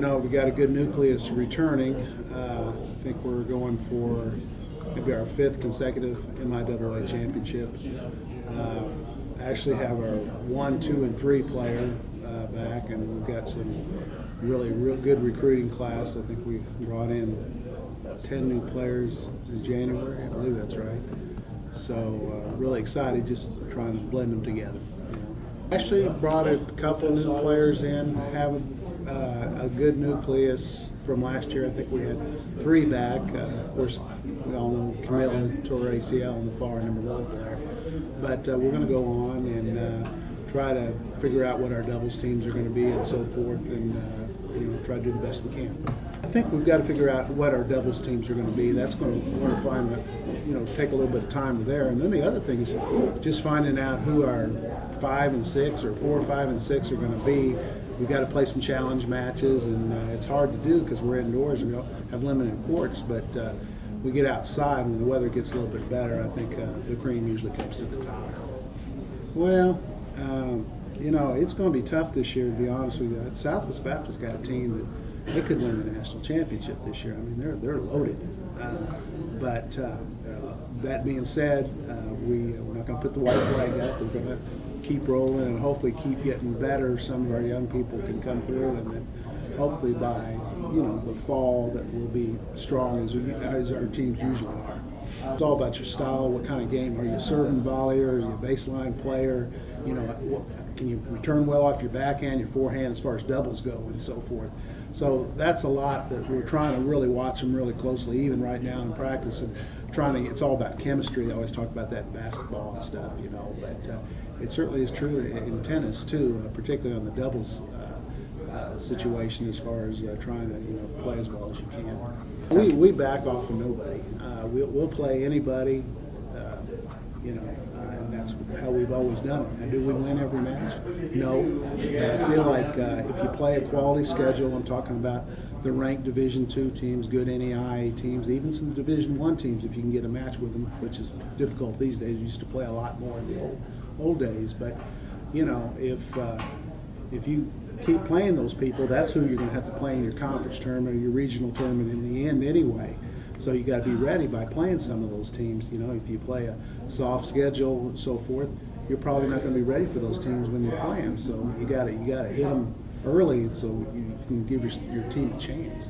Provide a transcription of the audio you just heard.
We got a good nucleus returning. I think we're going for maybe our 5th consecutive MIAA championship. Actually have our 1, 2, and 3 player back, and we've got some real good recruiting class. I think we brought in 10 new players in January. I believe that's right. So really excited, just trying to blend them together. Actually brought a couple of new players in, have a good nucleus from last year. I think we had 3 back. Of course, we all know Camilla tore ACL in the far number 1 player. But we're going to go on and try to figure out what our doubles teams are going to be and so forth, and try to do the best we can. I think we've got to figure out what our doubles teams are going to be. That's going to find, take a little bit of time there. And then the other thing is just finding out who our 5 and 6 or 4, 5, and 6 are going to be. We've got to play some challenge matches, and it's hard to do because we're indoors and we don't have limited courts. But we get outside when the weather gets a little bit better. I think the cream usually comes to the top. Well, it's going to be tough this year, to be honest with you. Southwest Baptist got a team that they could win the national championship this year. I mean, they're loaded. But that being said, we're not going to put the white flag up. We're going to keep rolling and hopefully keep getting better. Some of our young people can come through, and then hopefully by the fall that we'll be strong as our teams usually are. It's all about your style. What kind of game are you? A serving volleyer? Are you a baseline player? Can you return well off your backhand, your forehand, as far as doubles go, and so forth. So that's a lot that we're trying to really watch them really closely, even right now in practice, and it's all about chemistry. They always talk about that in basketball and stuff, but it certainly is true in tennis too, particularly on the doubles situation, as far as trying to play as well as you can. We back off of nobody. We'll play anybody, and that's how we've always done it. And do we win every match? No. But I feel like if you play a quality schedule, I'm talking about the ranked Division II teams, good NEI teams, even some Division I teams, if you can get a match with them, which is difficult these days. We used to play a lot more in the old days. But, if you keep playing those people, that's who you're going to have to play in your conference tournament or your regional tournament in the end anyway. So you got to be ready by playing some of those teams. If you play a soft schedule and so forth, you're probably not going to be ready for those teams when you play them. So you got to hit them early so you can give your team a chance.